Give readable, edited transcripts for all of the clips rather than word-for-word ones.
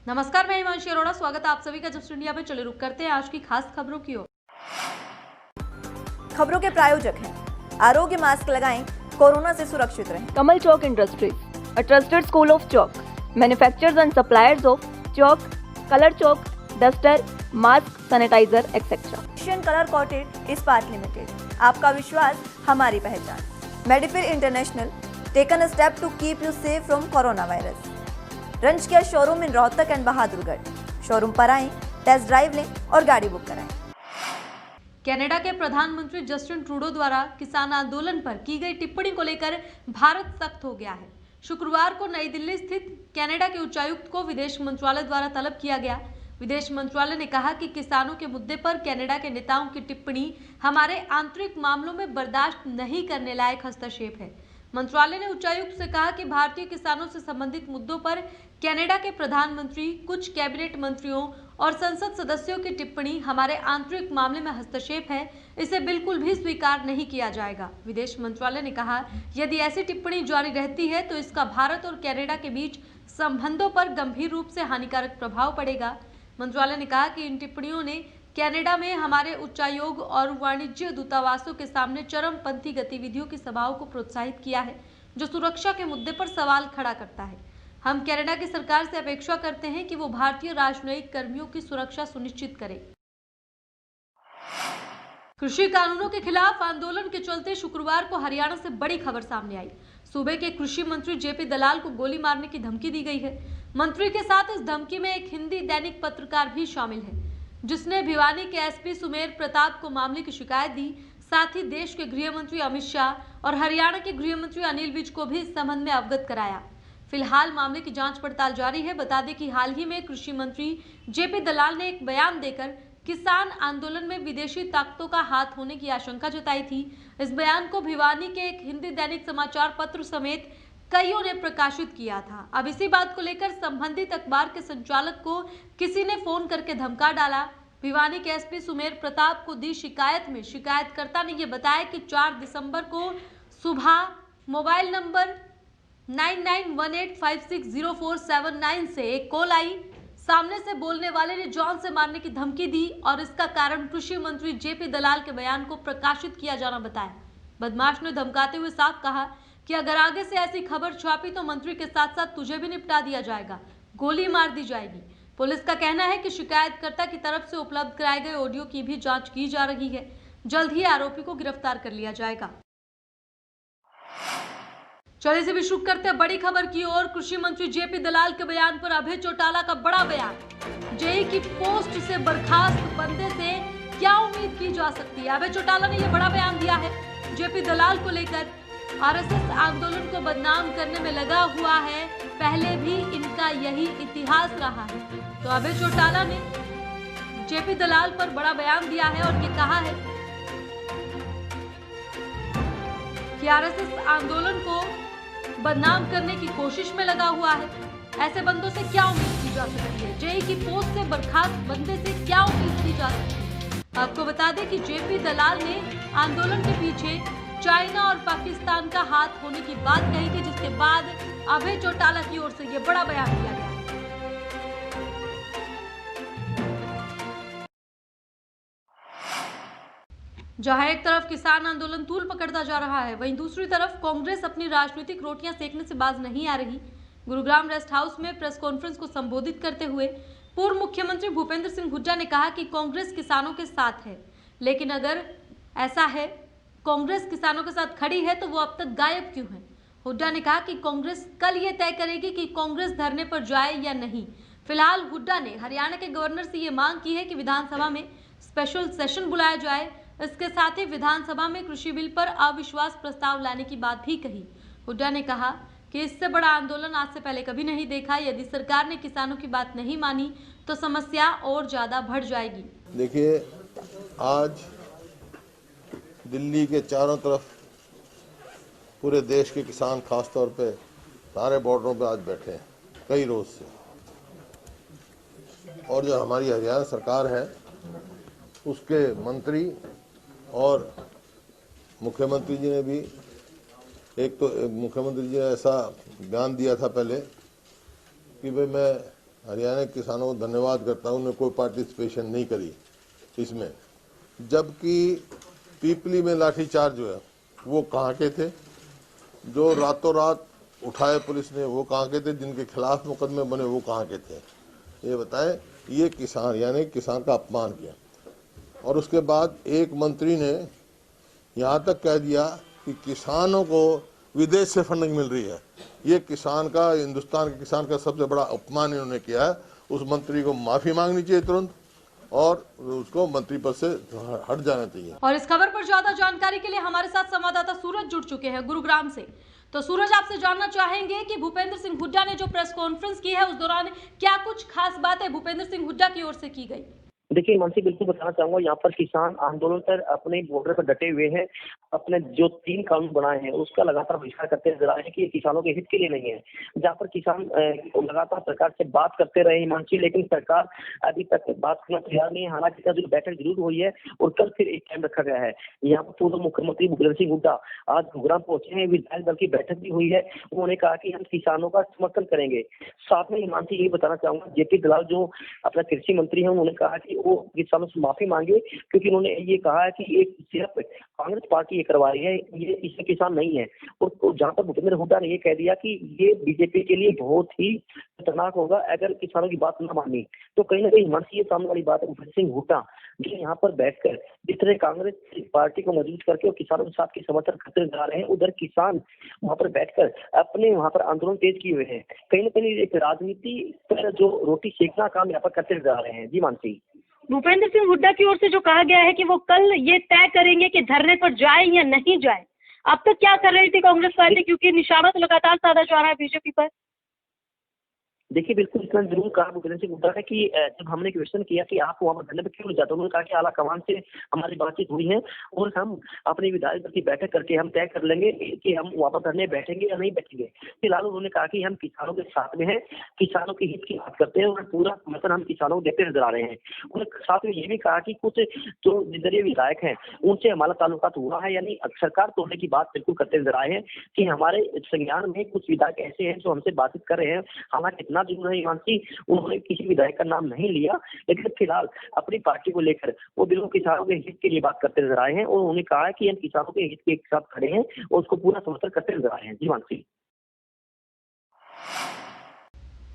नमस्कार, मैं हिमांशी अरोड़ा। स्वागत है आप सभी का जस्ट इंडिया में। चले रुक करते हैं आज की खास खबरों की ओर। खबरों के प्रायोजक हैं आरोग्य मास्क लगाएं, कोरोना से सुरक्षित रहें। कमल चौक industries, a trusted school of chalk, manufacturers and suppliers of chalk, color chalk, duster, mask, sanitizer, etc. Asian colour coated इस्पात लिमिटेड, आपका विश्वास हमारी पहचान। मेडिफिर international, taken a step to keep you safe from corona virus. रंज किया showroom in Rohtak and Bahadurgarh. Showroom पर आएं, टेस्ट ड्राइव लें और गाड़ी बुक कराएं। कनाडा के प्रधानमंत्री जस्टिन ट्रूडो द्वारा किसान आंदोलन पर की गई टिप्पणी को लेकर भारत सख्त हो गया है। शुक्रवार को नई दिल्ली स्थित कनाडा के उच्चायुक्त को विदेश मंत्रालय द्वारा तलब किया गया। विदेश मंत्रालय ने कहा कि किसानों के मुद्दे पर कनाडा के नेताओं की टिप्पणी हमारे आंतरिक मामलों में बर्दाश्त नहीं करने लायक हस्तक्षेप है। मंत्रालय ने उच्चायुक्त से कहा कि भारतीय किसानों से संबंधित मुद्दों पर कनाडा के प्रधानमंत्री, कुछ कैबिनेट मंत्रियों और संसद सदस्यों की टिप्पणी हमारे आंतरिक मामले में हस्तक्षेप है, इसे बिल्कुल भी स्वीकार नहीं किया जाएगा। विदेश मंत्रालय ने कहा, यदि ऐसी टिप्पणी जारी रहती है तो इसका भारत और कनाडा के बीच संबंधों पर गंभीर रूप से हानिकारक प्रभाव पड़ेगा। मंत्रालय ने कहा कि इन टिप्पणियों ने कनाडा में हमारे उच्चायोग और वाणिज्य दूतावासों के सामने चरमपंथी गतिविधियों की सभाओं को प्रोत्साहित किया है, जो सुरक्षा के मुद्दे पर सवाल खड़ा करता है। हम कनाडा की सरकार से अपेक्षा करते हैं कि वो भारतीय राजनयिक कर्मियों की सुरक्षा सुनिश्चित करे। कृषि कानूनों के खिलाफ आंदोलन के चलते शुक्रवार को हरियाणा से बड़ी खबर सामने आई। सूबे के कृषि मंत्री जेपी दलाल को गोली मारने की धमकी दी गई है। मंत्री के साथ इस धमकी में एक हिंदी दैनिक पत्रकार भी शामिल है, जिसने भिवानी के एसपी सुमेर प्रताप को मामले की शिकायत दी। साथ ही देश के गृह मंत्री अमित शाह और हरियाणा के गृह मंत्री अनिल विज को भी इस संबंध में अवगत कराया। फिलहाल मामले की जांच पड़ताल जारी है। बता दें कि हाल ही में कृषि मंत्री जेपी दलाल ने एक बयान देकर किसान आंदोलन में विदेशी ताकतों का हाथ होने की आशंका जताई थी। इस बयान को भिवानी के एक हिंदी दैनिक समाचार पत्र समेत कईयों ने प्रकाशित किया था। अब इसी बात को लेकर संबंधित अखबार के संचालक को किसी ने फोन करके धमका डाला। भिवानी के एसपी सुमेर प्रताप को दी शिकायत में शिकायतकर्ता ने यह बताया कि 4 दिसंबर को सुबह मोबाइल नंबर 9918560479 से एक कॉल आई। सामने से बोलने वाले ने जॉन से मारने की धमकी दी और इसका कारण कृषि मंत्री जेपी दलाल के बयान को प्रकाशित किया जाना बताया। बदमाश ने धमकाते हुए साफ कहा कि अगर आगे से ऐसी खबर छापी तो मंत्री के साथ साथ तुझे भी निपटा दिया जाएगा, गोली मार दी जाएगी। पुलिस का कहना है कि शिकायतकर्ता की तरफ से उपलब्ध कराए गए ऑडियो की भी जांच की जा रही है। जल्द ही आरोपी को गिरफ्तार कर लिया जाएगा। चलिए से भी शुरू करते हैं बड़ी खबर की ओर। कृषि मंत्री जेपी दलाल के बयान पर अभय चौटाला का बड़ा बयान। जेई की पोस्ट से बर्खास्त बंदे से क्या उम्मीद की जा सकती है? अभय चौटाला ने यह बड़ा बयान दिया है। जेपी दलाल को लेकर आरएसएस आंदोलन को बदनाम करने में लगा हुआ है, पहले भी इनका यही इतिहास रहा है। तो अभय चौटाला ने जेपी दलाल पर बड़ा बयान दिया है और ये कहा है कि आरएसएस आंदोलन को बदनाम करने की कोशिश में लगा हुआ है। ऐसे बंदों से क्या उम्मीद की जा सकती है? जेई की पोस्ट से बर्खास्त बंदे से क्या उम्मीद की जा सकती है? आपको बता दें कि जेपी दलाल ने आंदोलन के पीछे चाइना और पाकिस्तान का हाथ होने की बात कही थी, जिसके बाद अभय चौटाला की ओर से यह बड़ा बयान दिया गया। जहां एक तरफ किसान आंदोलन तूल पकड़ता जा रहा है, वहीं दूसरी तरफ कांग्रेस अपनी राजनीतिक रोटियां सेकने से बाज नहीं आ रही। गुरुग्राम रेस्ट हाउस में प्रेस कॉन्फ्रेंस को संबोधित करते हुए पूर्व मुख्यमंत्री भूपेंद्र सिंह हुड्डा ने कहा कि कांग्रेस किसानों के साथ है, लेकिन अगर ऐसा है कांग्रेस किसानों के साथ खड़ी है तो वो अब तक गायब क्यों है? हुड्डा ने कहा कि कांग्रेस कल ये तय करेगी कि कांग्रेस धरने पर जाए या नहीं। फिलहाल हुड्डा ने हरियाणा के गवर्नर से ये मांग की है कि विधानसभा में स्पेशल सेशन बुलाया जाए। इसके साथ ही विधानसभा में कृषि बिल पर अविश्वास प्रस्ताव लाने की बात भी कही। हुड्डा ने कहा कि इससे बड़ा आंदोलन आज से पहले कभी नहीं देखा। यदि सरकार ने किसानों की बात नहीं मानी तो समस्या और ज्यादा बढ़ जाएगी। देखिए, आज दिल्ली के चारों तरफ पूरे देश के किसान खासतौर पे सारे बॉर्डरों पे आज बैठे हैं कई रोज से, और जो हमारी हरियाणा सरकार है उसके मंत्री और मुख्यमंत्री जी ने भी, एक तो मुख्यमंत्री जी ने ऐसा बयान दिया था पहले कि भाई मैं हरियाणा के किसानों को धन्यवाद करता हूँ, उन्होंने कोई पार्टिसिपेशन नहीं करी इसमें। जबकि पीपली में लाठीचार्ज जो है वो कहाँ के थे, जो रातों रात उठाए पुलिस ने वो कहाँ के थे, जिनके खिलाफ मुकदमे बने वो कहाँ के थे, ये बताएं। ये किसान यानी किसान का अपमान किया। और उसके बाद एक मंत्री ने यहाँ तक कह दिया कि किसानों को विदेश से फंडिंग मिल रही है। ये किसान का, हिंदुस्तान के किसान का सबसे बड़ा अपमान इन्होंने किया है। उस मंत्री को माफी मांगनी चाहिए तुरंत और उसको मंत्री पद से हट जाना चाहिए। और इस खबर पर ज्यादा जानकारी के लिए हमारे साथ संवाददाता सूरज जुड़ चुके हैं गुरुग्राम से। तो सूरज, आपसे जानना चाहेंगे कि भूपेंद्र सिंह हुड्डा ने जो प्रेस कॉन्फ्रेंस की है उस दौरान क्या कुछ खास बातें भूपेंद्र सिंह हुड्डा की ओर से की गई? देखिए मानसी, बिल्कुल बताना चाहूंगा, यहाँ पर किसान आंदोलन पर अपने बॉर्डर पर डटे हुए हैं। अपने जो 3 कानून बनाए हैं उसका लगातार बहिष्कार करते नजर आए हैं कि ये किसानों के हित के लिए नहीं है। जहाँ पर किसान लगातार सरकार से बात करते रहे मानसी, लेकिन सरकार अभी तक बात करना तैयार नहीं है। हालांकि जो बैठक जरूर हुई है और कल फिर एक टाइम रखा गया है। यहाँ पर पूर्व मुख्यमंत्री भूपेंद्र सिंह हुड्डा आज गुरुग्राम पहुंचे हैं, विधायक दल की बैठक भी हुई है। उन्होंने कहा कि हम किसानों का समर्थन करेंगे। साथ में मानसी ये बताना चाहूंगा, जेपी दलाल जो अपना कृषि मंत्री है, उन्होंने कहा कि वो किसानों से माफी मांगे, क्योंकि उन्होंने ये कहा है कि एक सिर्फ कांग्रेस पार्टी ये करवा रही है, ये इससे किसान नहीं है। और जहां पर भूपेंद्र हुड्डा ने ये कह दिया कि ये बीजेपी के लिए बहुत ही खतरनाक होगा अगर किसानों की बात न मानी। तो कहीं ना कहीं हमारी ये सामने वाली बात है, भूपेंद्र सिंह हुड्डा जो यहाँ पर बैठकर जिस तरह कांग्रेस पार्टी को मजबूत करके और किसानों के साथ के समर्थन करते जा रहे हैं, उधर किसान वहां पर बैठकर अपने वहां पर आंदोलन तेज किए हुए हैं। कहीं ना कहीं एक राजनीति पर जो रोटी सेकना काम यहाँ पर करते जा रहे हैं। जी मानसी, भूपेंद्र सिंह हुड्डा की ओर से जो कहा गया है कि वो कल ये तय करेंगे कि धरने पर जाए या नहीं जाए, अब तक क्या कर रही थी कांग्रेस पार्टी, क्योंकि निशाना तो लगातार साधा जा रहा है बीजेपी पर? देखिए बिल्कुल इतना जरूर कहा भूपेंद्र सिंह हुड्डा ने कि जब हमने क्वेश्चन किया कि आप वहाँ पर धरने पर क्यों नहीं जाते, उन्होंने कहा कि आला कमान से हमारी बातचीत हुई है और हम अपनी विधायक दल की बैठक करके हम तय कर लेंगे कि हम वहाँ पर धरने बैठेंगे या नहीं बैठेंगे। फिलहाल उन्होंने कहा कि हम किसानों के साथ में हैं, किसानों के हित की बात करते हैं और पूरा समर्थन हम किसानों को देते नजर आ रहे हैं। उन्होंने साथ में ये भी कहा कि कुछ जो जिधर विधायक हैं उनसे हमारा ताल्लुकात हुआ है, यानी सरकार तोड़ने की बात बिल्कुल करते नजर आए हैं कि हमारे संज्ञान में कुछ विधायक ऐसे हैं जो हमसे बातचीत कर रहे हैं। हालांकि इतना जरूर है मानसी, उन्होंने किसी विधायक का नाम नहीं लिया, लेकिन फिलहाल अपनी पार्टी को लेकर वो बिल्कुल किसानों के हित के लिए बात करते नजर आए हैं और उन्होंने कहा है कि हम किसानों के हित के साथ खड़े हैं और उसको पूरा समर्थन करते नजर आए हैं। जी मानसी,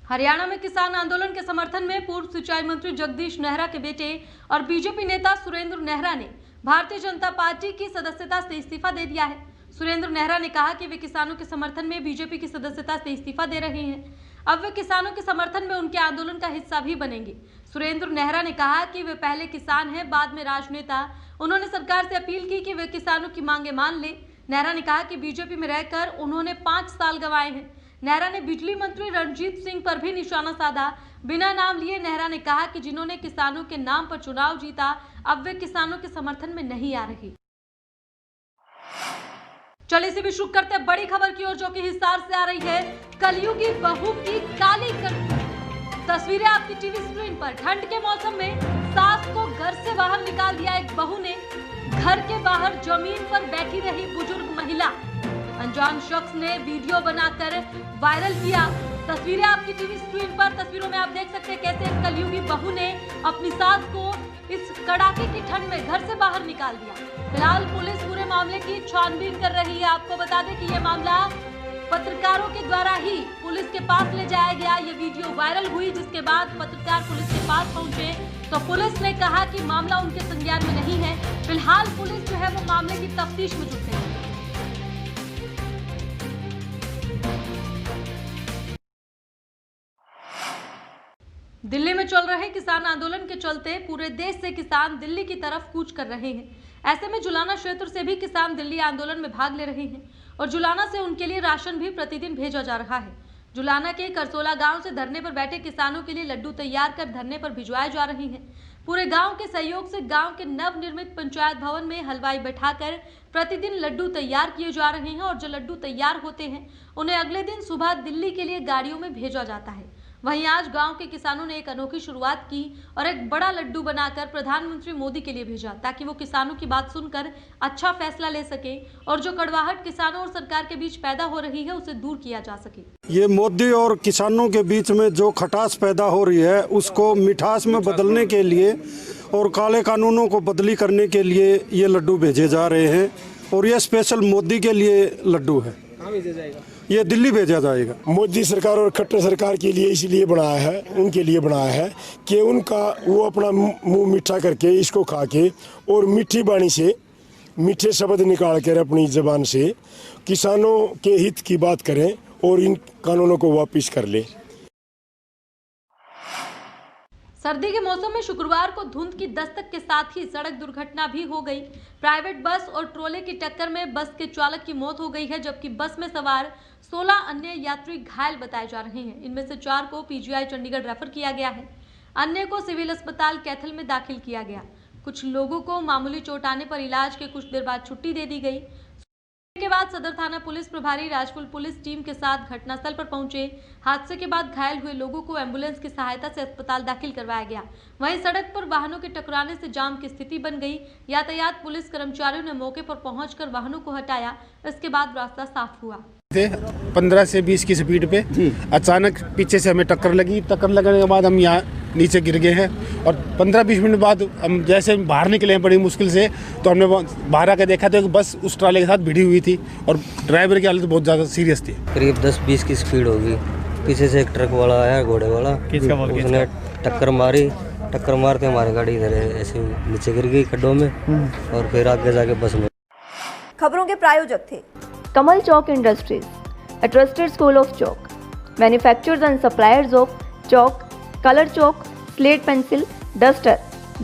हरियाणा में किसान आंदोलन के समर्थन में पूर्व सिंचाई मंत्री जगदीश नेहरा के बेटे और बीजेपी नेता सुरेंद्र नेहरा ने भारतीय जनता पार्टी की सदस्यता से इस्तीफा दे दिया है। सुरेंद्र नेहरा ने कहा कि वे किसानों के समर्थन में बीजेपी की सदस्यता से इस्तीफा दे रहे हैं। अब वे किसानों के समर्थन में उनके आंदोलन का हिस्सा भी बनेंगे। सुरेंद्र नेहरा ने कहा कि वे पहले किसान हैं, बाद में राजनेता। उन्होंने सरकार से अपील की कि वे किसानों की मांगे मान ले। नेहरा ने कहा कि बीजेपी में रहकर उन्होंने 5 साल गंवाए हैं। नेहरा ने बिजली मंत्री रणजीत सिंह पर भी निशाना साधा। बिना नाम लिए नेहरा ने कहा कि जिन्होंने किसानों के नाम पर चुनाव जीता, अब वे किसानों के समर्थन में नहीं आ रही। चलिए इसे भी शुरू करते हैं बड़ी खबर की ओर, जो कि हिसार से आ रही है। कलयुगी बहू की काली करतूत। तस्वीरें आपकी टीवी स्क्रीन पर। ठंड के मौसम में सास को घर से बाहर निकाल दिया एक बहू ने। घर के बाहर जमीन पर बैठी रही बुजुर्ग महिला, अनजान शख्स ने वीडियो बनाकर वायरल किया। तस्वीरें आपकी टीवी स्क्रीन पर। तस्वीरों में आप देख सकते हैं कैसे कलयुगी बहू ने अपनी सास को इस कड़ाके की ठंड में घर से बाहर निकाल दिया। फिलहाल पुलिस पूरे मामले की छानबीन कर रही है। आपको बता दें कि यह मामला पत्रकारों के द्वारा ही पुलिस के पास ले जाया गया। ये वीडियो वायरल हुई, जिसके बाद पत्रकार पुलिस के पास पहुंचे तो पुलिस ने कहा कि मामला उनके संज्ञान में नहीं है। फिलहाल पुलिस जो है वो मामले की तफ्तीश में जुट गई है। दिल्ली में चल रहे किसान आंदोलन के चलते पूरे देश से किसान दिल्ली की तरफ कूच कर रहे हैं। ऐसे में जुलाना क्षेत्र से भी किसान दिल्ली आंदोलन में भाग ले रहे हैं और जुलाना से उनके लिए राशन भी प्रतिदिन भेजा जा रहा है। जुलाना के करसोला गांव से धरने पर बैठे किसानों के लिए लड्डू तैयार कर धरने पर भिजवाए जा रहे हैं। पूरे गांव के सहयोग से गांव के नवनिर्मित पंचायत भवन में हलवाई बैठाकर प्रतिदिन लड्डू तैयार किए जा रहे हैं और जो लड्डू तैयार होते हैं उन्हें अगले दिन सुबह दिल्ली के लिए गाड़ियों में भेजा जाता है। वहीं आज गांव के किसानों ने एक अनोखी शुरुआत की और एक बड़ा लड्डू बनाकर प्रधानमंत्री मोदी के लिए भेजा ताकि वो किसानों की बात सुनकर अच्छा फैसला ले सके और जो कड़वाहट किसानों और सरकार के बीच पैदा हो रही है उसे दूर किया जा सके। ये मोदी और किसानों के बीच में जो खटास पैदा हो रही है उसको मिठास में बदलने के लिए और काले कानूनों को बदली करने के लिए ये लड्डू भेजे जा रहे हैं और ये स्पेशल मोदी के लिए लड्डू है। कहाँ भेजा जाएगा? ये दिल्ली भेजा जाएगा। मोदी सरकार और खट्टर सरकार के लिए इसलिए बनाया है, उनके लिए बनाया है कि उनका वो अपना मुंह मीठा करके इसको खा के और मीठी बाणी से मीठे शब्द निकाल कर अपनी जबान से किसानों के हित की बात करें और इन कानूनों को वापस कर ले। सर्दी के मौसम में शुक्रवार को धुंध की दस्तक के साथ ही सड़क दुर्घटना भी हो गई। प्राइवेट बस और ट्रोले की टक्कर में बस के चालक की मौत हो गई है, जबकि बस में सवार 16 अन्य यात्री घायल बताए जा रहे हैं। इनमें से 4 को पीजीआई चंडीगढ़ रेफर किया गया है, अन्य को सिविल अस्पताल कैथल में दाखिल किया गया। कुछ लोगों को मामूली चोट आने पर इलाज के कुछ देर बाद छुट्टी दे दी गई। के बाद सदर थाना पुलिस प्रभारी राजपुर पुलिस टीम के साथ घटनास्थल पर पहुंचे। हादसे के बाद घायल हुए लोगों को एम्बुलेंस की सहायता से अस्पताल दाखिल करवाया गया। वहीं सड़क पर वाहनों के टकराने से जाम की स्थिति बन गई। यातायात पुलिस कर्मचारियों ने मौके पर पहुंचकर वाहनों को हटाया। इसके बाद रास्ता साफ हुआ। 15 से 20 की स्पीड पे अचानक पीछे से हमें टक्कर लगी। टक्कर लगने के बाद हम यहाँ नीचे गिर गए हैं और 15-20 मिनट बाद हम जैसे बाहर निकले हैं बड़ी मुश्किल से, तो हमने बाहर आकर देखा तो बस उस ट्राले के साथ भिड़ी हुई थी और ड्राइवर की हालत बहुत ज़्यादा सीरियस थी। करीब 10-20 की स्पीड होगी। पीछे से एक ट्रक वाला आया, घोड़े वाला, उसने टक्कर मारी। टक्कर मारते हमारी गाड़ी इधर ऐसे नीचे गिर गई खड्डों में और फिर आगे जाके बस में। खबरों के प्रायोजक थे Kamal Chalk Industries, a trusted school of chalk, manufacturers and suppliers of chalk, color chalk, slate pencil, duster,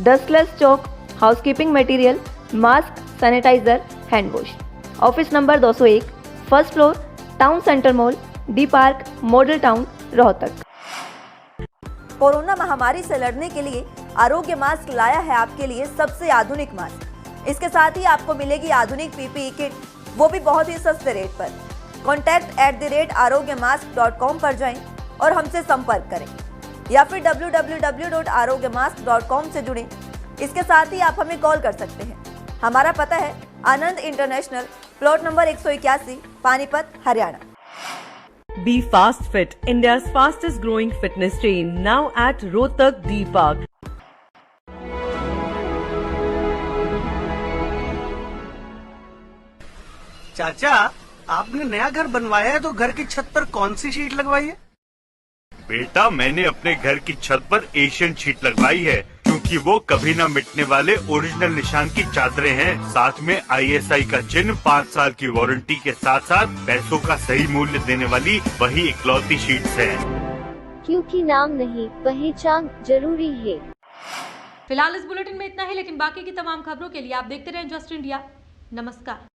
dustless chalk, housekeeping material, mask, sanitizer, hand wash. Office number 201, first floor, Town Center Mall, D Park, Model Town, Rohtak. Corona महामारी से लड़ने के लिए आरोग्य mask लाया है आपके लिए सबसे आधुनिक मास्क। इसके साथ ही आपको मिलेगी आधुनिक पीपीई किट, वो भी बहुत ही सस्ते रेट पर। contact@arogyamask.com पर जाएं और हमसे संपर्क करें या फिर www.arogyamask.com से जुड़ें। इसके साथ ही आप हमें कॉल कर सकते हैं। हमारा पता है Anand international, plot number 181, Panipat, Haryana. Be Fast Fit, India's fastest growing fitness chain, now at Rohtak D Park. चाचा, आपने नया घर बनवाया है तो घर की छत पर कौन सी शीट लगवाई है? बेटा, मैंने अपने घर की छत पर एशियन शीट लगवाई है क्योंकि वो कभी न मिटने वाले ओरिजिनल निशान की चादरें हैं। साथ में ISI का चिन्ह, 5 साल की वारंटी के साथ साथ पैसों का सही मूल्य देने वाली वही इकलौती शीट्स है। क्योंकि नाम नहीं, पहचान जरूरी है। फिलहाल इस बुलेटिन में इतना ही, लेकिन बाकी की तमाम खबरों के लिए आप देखते रहें जस्ट इंडिया। नमस्कार।